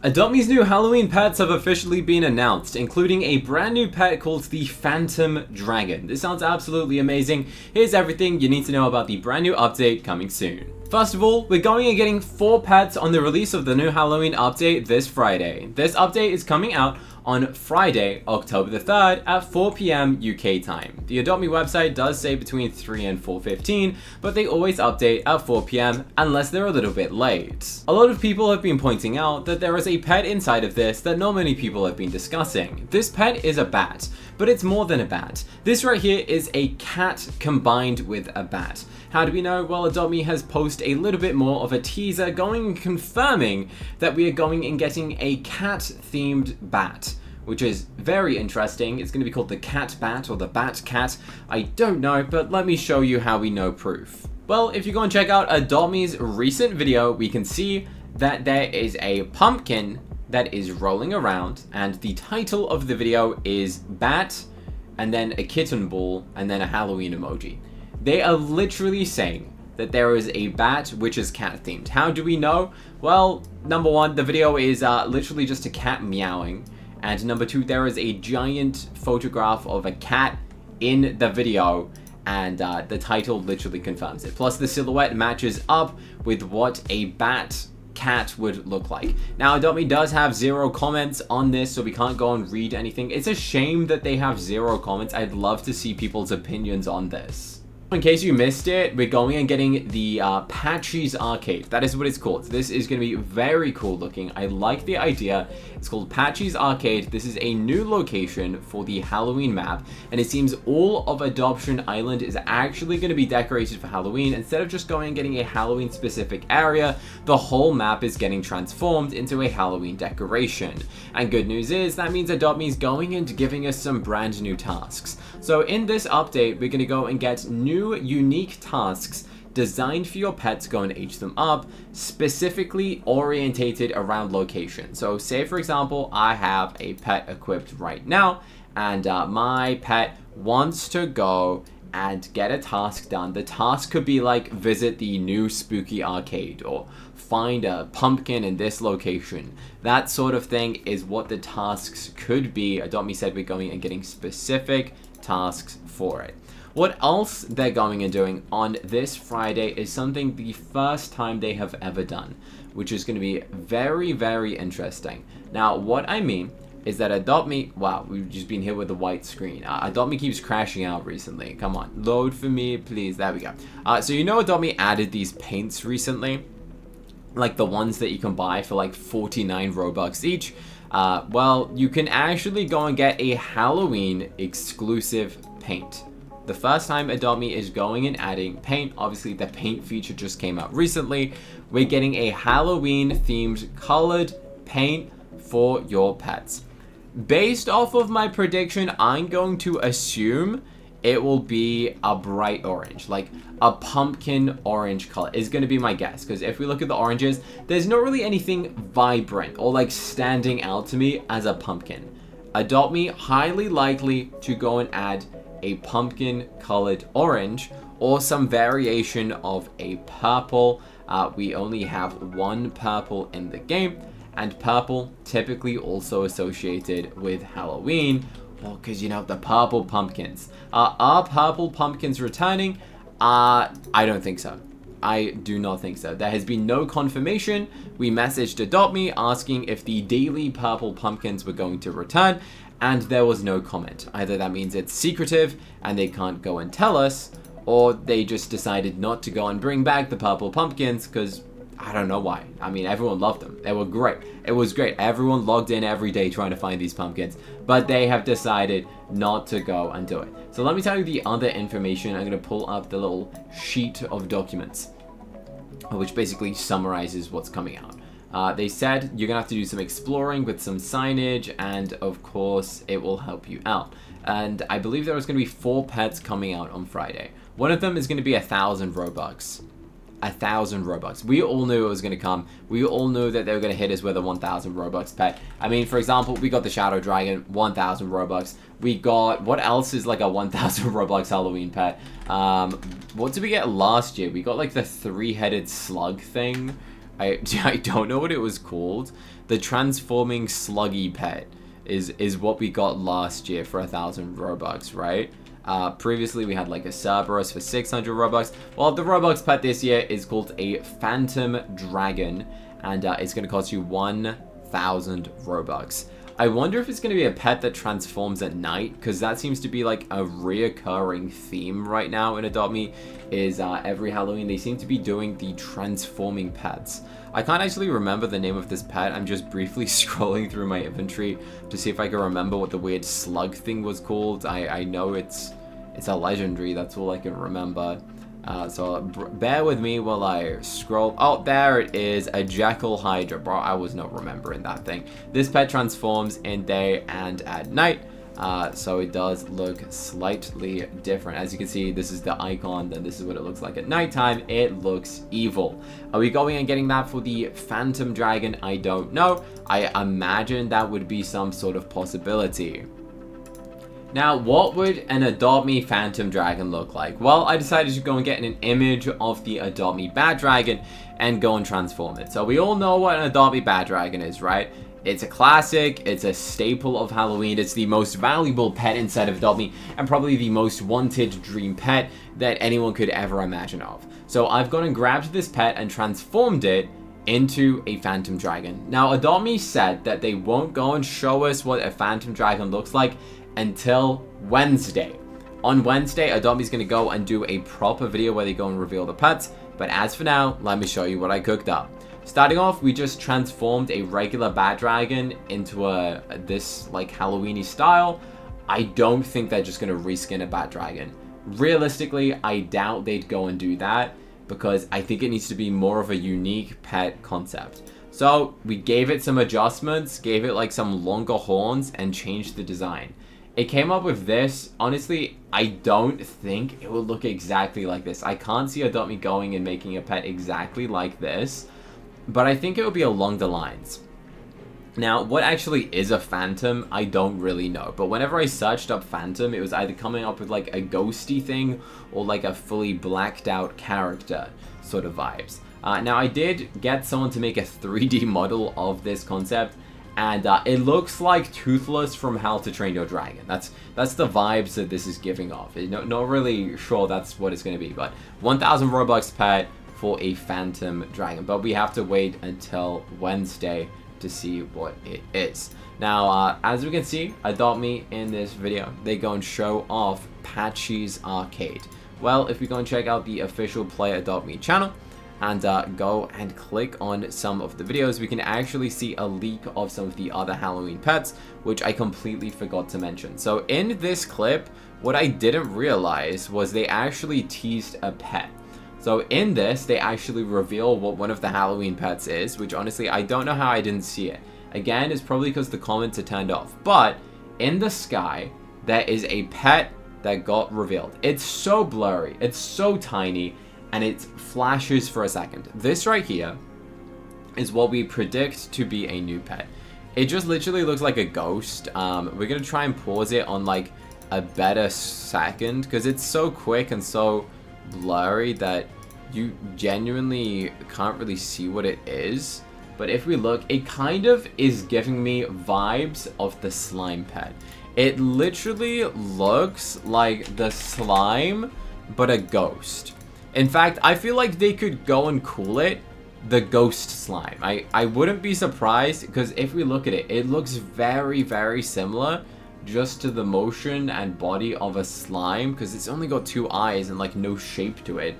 Adopt.me's new Halloween pets have officially been announced, including a brand new pet called the Phantom Dragon. This sounds absolutely amazing. Here's everything you need to know about the brand new update coming soon. First of all, we're going and getting 4 pets on the release of the new Halloween update this Friday. This update is coming out on Friday, October the 3rd at 4 PM UK time. The Adopt.me website does say between 3 and 4:15, but they always update at 4 PM unless they're a little bit late. A lot of people have been pointing out that there is a pet inside of this that not many people have been discussing. This pet is a bat, but it's more than a bat. This right here is a cat combined with a bat. How do we know? Well, Adopt.me has posted a little bit more of a teaser going and confirming that we are going and getting a cat-themed bat, which is very interesting. It's going to be called the Cat Bat or the Bat Cat. I don't know, but let me show you how we know proof. Well, if you go and check out Adopt.me's recent video, we can see that there is a pumpkin that is rolling around, and the title of the video is Bat, and then a kitten ball, and then a Halloween emoji. They are literally saying that there is a bat which is cat themed. How do we know? Well, number one, the video is literally just a cat meowing. And number two, there is a giant photograph of a cat in the video. And the title literally confirms it. Plus the silhouette matches up with what a bat cat would look like. Now, Adopt.me does have 0 comments on this, so we can't go and read anything. It's a shame that they have 0 comments. I'd love to see people's opinions on this. In case you missed it, we're going and getting the Patchy's Arcade. That is what it's called. This is going to be very cool looking. I like the idea. It's called Patchy's Arcade. This is a new location for the Halloween map, and it seems all of Adoption Island is actually going to be decorated for Halloween. Instead of just going and getting a Halloween specific area, the whole map is getting transformed into a Halloween decoration. And good news is that means Adopt.me is going and giving us some brand new tasks. So in this update, we're going to go and get new unique tasks designed for your pet to go and age them up, specifically orientated around location. So say for example, I have a pet equipped right now, and my pet wants to go and get a task done. The task could be like visit the new spooky arcade or find a pumpkin in this location. That sort of thing is what the tasks could be. Adopt.me said we're going and getting specific tasks for it. What else they're going and doing on this Friday is something the first time they have ever done, which is going to be very, very interesting. Now, what I mean is that Adopt.me, wow, we've just been hit with a white screen. Adopt.me keeps crashing out recently. Come on, load for me, please. There we go. So you know Adopt.me added these paints recently, like the ones that you can buy for like 49 Robux each. Well, you can actually go and get a Halloween exclusive paint. The first time Adopt.me is going and adding paint. Obviously the paint feature just came out recently. We're getting a Halloween themed colored paint for your pets. Based off of my prediction, I'm going to assume it will be a bright orange, like a pumpkin orange color is going to be my guess. Because if we look at the oranges, there's not really anything vibrant or like standing out to me as a pumpkin. Adopt.me highly likely to go and add a pumpkin colored orange or some variation of a purple. We only have one purple in the game, and purple typically also associated with Halloween. Well, because you know the purple pumpkins. Are purple pumpkins returning? I don't think so. I do not think so. There has been no confirmation. We messaged Adopt.me asking if the daily purple pumpkins were going to return, and there was no comment. Either that means it's secretive and they can't go and tell us, or they just decided not to go and bring back the purple pumpkins because I don't know why. I mean, everyone loved them. They were great. It was great. Everyone logged in every day trying to find these pumpkins, but they have decided not to go and do it. So let me tell you the other information. I'm going to pull up the little sheet of documents, which basically summarizes what's coming out. They said you're gonna have to do some exploring with some signage, and of course it will help you out. And I believe there was gonna be 4 pets coming out on Friday. One of them is gonna be 1,000 Robux. 1,000 Robux. We all knew it was gonna come. We all knew that they were gonna hit us with a 1,000 Robux pet. I mean, for example, we got the Shadow Dragon, 1,000 Robux. We got, what else is like a 1,000 Robux Halloween pet? What did we get last year? We got like the 3-headed slug thing. I don't know what it was called. The transforming sluggy pet is what we got last year for 1,000 Robux, right? Previously we had like a Cerberus for 600 Robux. Well, the Robux pet this year is called a Phantom Dragon, and it's going to cost you 1,000 Robux. I wonder if it's going to be a pet that transforms at night, because that seems to be like a reoccurring theme right now in Adopt Me, is every Halloween they seem to be doing the transforming pets. I can't actually remember the name of this pet. I'm just briefly scrolling through my inventory to see if I can remember what the weird slug thing was called. I know it's a legendary, that's all I can remember. So bear with me while I scroll. Oh, there it is, a Jackal Hydra. Bro, I was not remembering that thing. This pet transforms in day and at night. So it does look slightly different. As you can see, this is the icon, then this is what it looks like at nighttime. It looks evil. Are we going and getting that for the Phantom Dragon? I don't know. I imagine that would be some sort of possibility. Now, what would an Adopt Me Phantom Dragon look like? Well, I decided to go and get an image of the Adopt Me Bad Dragon and go and transform it. So we all know what an Adopt Me Bad Dragon is, right? It's a classic, it's a staple of Halloween, it's the most valuable pet inside of Adopt Me, and probably the most wanted dream pet that anyone could ever imagine of. So I've gone and grabbed this pet and transformed it into a Phantom Dragon. Now, Adopt Me said that they won't go and show us what a Phantom Dragon looks like until Wednesday. On Wednesday, Adopt Me's gonna go and do a proper video where they go and reveal the pets, but as for now, let me show you what I cooked up. Starting off, we just transformed a regular Bad Dragon into this like Halloween-y style. I don't think they're just gonna reskin a Bad Dragon. Realistically, I doubt they'd go and do that, because I think it needs to be more of a unique pet concept. So we gave it some adjustments, gave it like some longer horns, and changed the design. It came up with this. Honestly, I don't think it will look exactly like this. I can't see Adopt Me going and making a pet exactly like this, but I think it will be along the lines. Now, what actually is a phantom, I don't really know. But whenever I searched up phantom, it was either coming up with like a ghosty thing or like a fully blacked out character sort of vibes. Now, I did get someone to make a 3D model of this concept, and it looks like Toothless from How to Train Your Dragon. That's the vibes that this is giving off. Not really sure that's what it's going to be, but 1,000 Robux pet for a Phantom Dragon. But we have to wait until Wednesday to see what it is. Now, as we can see, Adopt Me in this video, they go and show off Patchy's Arcade. Well, if we go and check out the official Play Adopt Me channel, and go and click on some of the videos, we can actually see a leak of some of the other Halloween pets, which I completely forgot to mention. So in this clip, what I didn't realize was they actually teased a pet. So in this, they actually reveal what one of the Halloween pets is, which honestly, I don't know how I didn't see it. Again, it's probably because the comments are turned off. But in the sky, there is a pet that got revealed. It's so blurry, it's so tiny, and it flashes for a second. This right here is what we predict to be a new pet. It just literally looks like a ghost. We're gonna try and pause it on like a better second, because it's so quick and so blurry that you genuinely can't really see what it is. But if we look, it kind of is giving me vibes of the slime pet. It literally looks like the slime, but a ghost. In fact, I feel like they could go and call it the ghost slime. I wouldn't be surprised, because if we look at it, it looks very, very similar just to the motion and body of a slime, because it's only got 2 eyes and like no shape to it.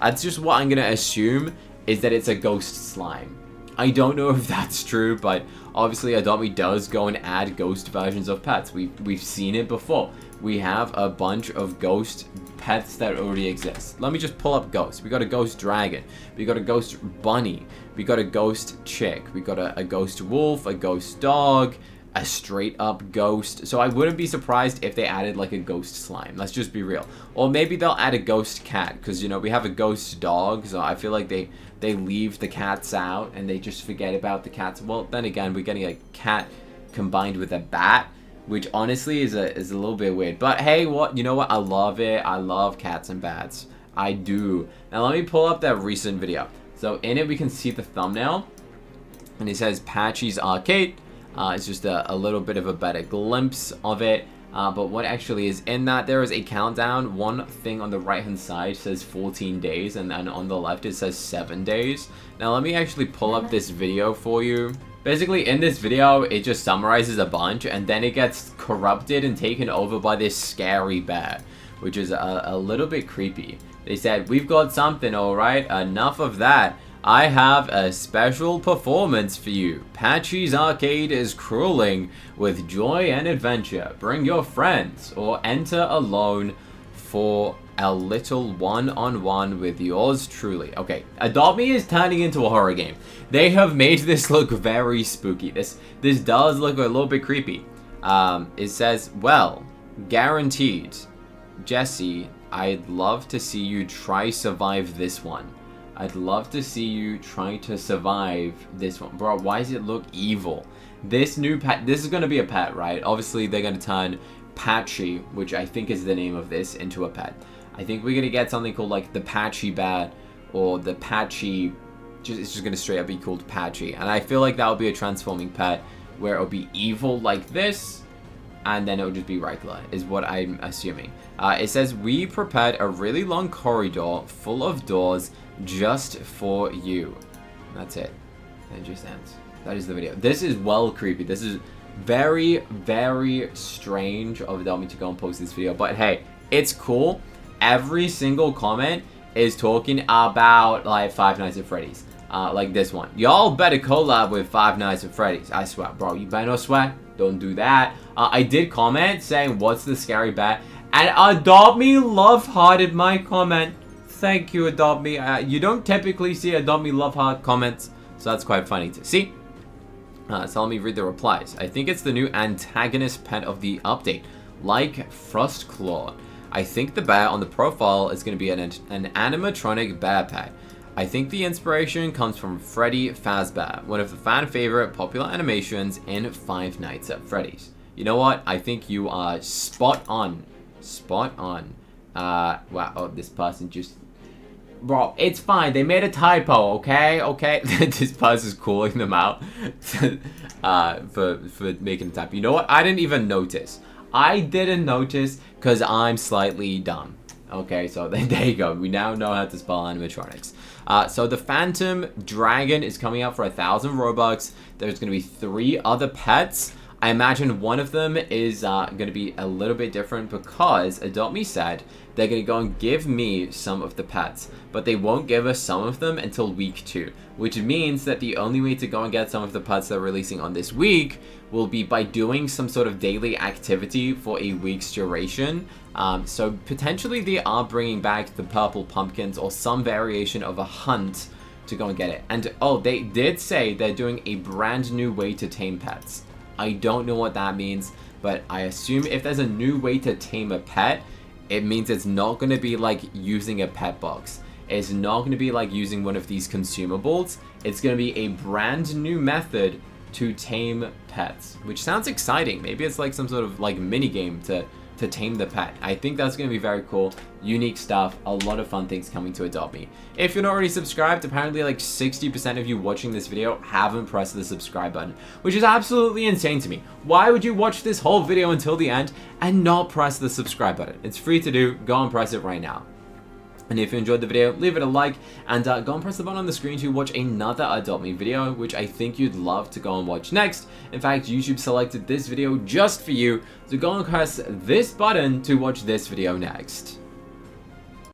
That's just what I'm gonna assume, is that it's a ghost slime. I don't know if that's true, but obviously Adopt Me does go and add ghost versions of pets. We've seen it before. We have a bunch of ghost pets that already exist. Let me just pull up ghosts. We got a ghost dragon. We got a ghost bunny. We got a ghost chick. We got a ghost wolf, a ghost dog, a straight up ghost. So I wouldn't be surprised if they added like a ghost slime. Let's just be real. Or maybe they'll add a ghost cat, because you know we have a ghost dog, so I feel like they leave the cats out and they just forget about the cats. Well, then again, we're getting a cat combined with a bat, which honestly is a little bit weird. But hey, you know what? I love it. I love cats and bats. I do. Now let me pull up that recent video. So in it, we can see the thumbnail, and it says Patchy's Arcade. It's just a little bit of a better glimpse of it. But what actually is in that, there is a countdown. One thing on the right hand side says 14 days, and then on the left it says 7 days. Now let me actually pull up this video for you. Basically, in this video, it just summarizes a bunch, and then it gets corrupted and taken over by this scary bear, which is a little bit creepy. They said, "We've got something, alright, enough of that. I have a special performance for you. Patchy's Arcade is crueling with joy and adventure. Bring your friends or enter alone for a little one-on-one with yours truly." Okay, Adopt Me is turning into a horror game. They have made this look very spooky. This does look a little bit creepy. It says, "Well, guaranteed. Jesse, I'd love to see you try survive this one. I'd love to see you try to survive this one." Bro, why does it look evil? This new pet, this is going to be a pet, right? Obviously, they're going to turn Patchy, which I think is the name of this, into a pet. I think we're going to get something called like the Patchy Bat, or the Patchy, it's just going to straight up be called Patchy. And I feel like that will be a transforming pet where it'll be evil like this, and then it'll just be regular, is what I'm assuming. It says, "We prepared a really long corridor full of doors just for you." That's it. It just ends. That is the video. This is well creepy. This is very, very strange of Adopt to go and post this video. But hey, it's cool. Every single comment is talking about like Five Nights at Freddy's. Like this one. "Y'all better collab with Five Nights at Freddy's." I swear, bro. You better not swear. Don't do that. I did comment saying, "What's the scary bat?" And Adopt Me love-hearted my comment. Thank you, Adopt Me. You don't typically see Adopt Me love heart comments, so that's quite funny to see. So let me read the replies. "I think it's the new antagonist pet of the update, like Frostclaw. I think the bear on the profile is going to be an animatronic bear pet. I think the inspiration comes from Freddy Fazbear, one of the fan favorite popular animations in Five Nights at Freddy's." You know what? I think you are spot on. Spot on. Wow. Oh, this person just... Bro, it's fine. They made a typo, okay? Okay? This person's calling them out for making a typo. You know what? I didn't even notice. I didn't notice because I'm slightly dumb. Okay, so there you go. We now know how to spell animatronics. So the Phantom Dragon is coming out for 1,000 Robux. There's going to be 3 other pets. I imagine one of them is going to be a little bit different because Adopt Me said they're going to go and give me some of the pets, but they won't give us some of them until week 2, which means that the only way to go and get some of the pets they're releasing on this week will be by doing some sort of daily activity for a week's duration. So potentially they are bringing back the purple pumpkins or some variation of a hunt to go and get it. And oh, they did say they're doing a brand new way to tame pets. I don't know what that means, but I assume if there's a new way to tame a pet, it means it's not going to be like using a pet box. It's not going to be like using one of these consumables. It's going to be a brand new method to tame pets, which sounds exciting. Maybe it's like some sort of like mini game to tame the pet. I think that's going to be very cool, unique stuff, a lot of fun things coming to Adopt Me. If you're not already subscribed, apparently like 60% of you watching this video haven't pressed the subscribe button, which is absolutely insane to me. Why would you watch this whole video until the end and not press the subscribe button? It's free to do. Go and press it right now. And if you enjoyed the video, leave it a like, and go and press the button on the screen to watch another Adopt Me video, which I think you'd love to go and watch next. In fact, YouTube selected this video just for you, so go and press this button to watch this video next.